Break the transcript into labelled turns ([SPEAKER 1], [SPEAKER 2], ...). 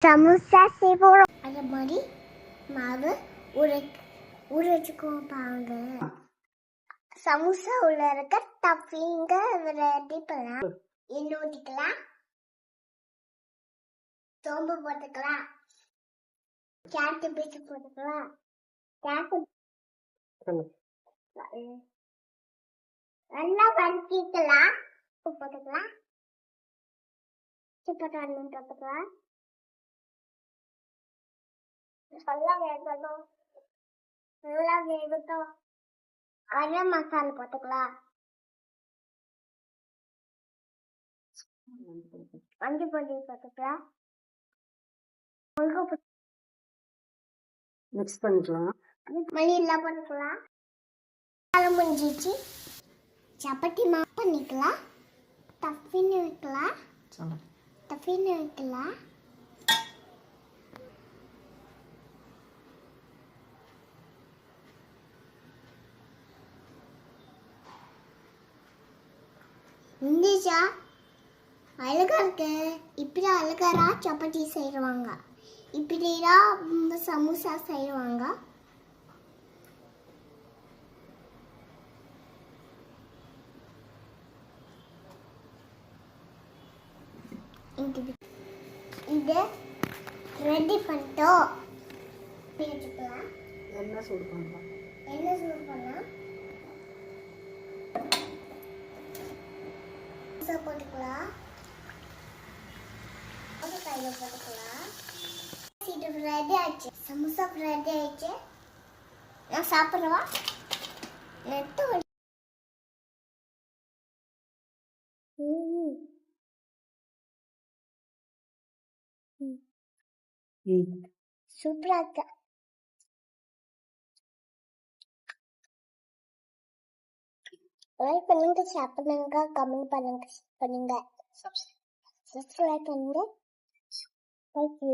[SPEAKER 1] சமோசா செய்வோம். அது மாதிரி மாவு ஊற வச்சுக்கோப்பாங்க. சமோசா உள்ள இருக்க டஃபிங்க ரெடி பண்ணலாம். எண்ணெய் ஊற்றிக்கலாம், சோம்பு போட்டுக்கலாம், கேரட்டு பீஸ் போட்டுக்கலாம், கேரட்டு நல்லா வதக்கிக்கலாம், உப்பு போட்டுக்கலாம், சிப்பட்டாணி போட்டுக்கலாம். நல்லா வேகட்டும், நல்லா வேகட்டும். கரம் மசாலா போட்டுக்கலாம், மஞ்சள் பொடி போட்டுக்கலாம்,
[SPEAKER 2] மிக்ஸ் பண்ணிக்கலாம்.
[SPEAKER 1] மல்லியெல்லாம் போட்டுக்கலாம். முடிஞ்சிச்சு. சப்பாத்தி மாவு பண்ணிக்கலாம், டஃபின்னு வைக்கலாம், டஃபின்னு வைக்கலாம். இந்திஜா அழகா இருக்கு. இப்படி அழகாரா சப்பாத்தி செய்வாங்க, இப்படிதான் சமோசா செய்வாங்க. இது ரெடி பண்ணிட்டோம்.
[SPEAKER 2] எண்ணெய் சூடு பண்ணலாம்.
[SPEAKER 1] எண்ணெய் சூடு பண்ணலாம், போட்டுக்கலாம், கையில் போட்டுக்கலாம். இது ரெடி ஆயிடுச்சு, சமோசா ரெடி ஆயிடுச்சு. நான் சாப்பிட்றவா நெட்டு சூப்பரா இருக்கு. லைக் பண்ணுங்க, ஷேர் பண்ணுங்க, கமெண்ட் பண்ணுங்க, சப்ஸ்கிரைப் பண்ணுங்க. தேங்க்யூ.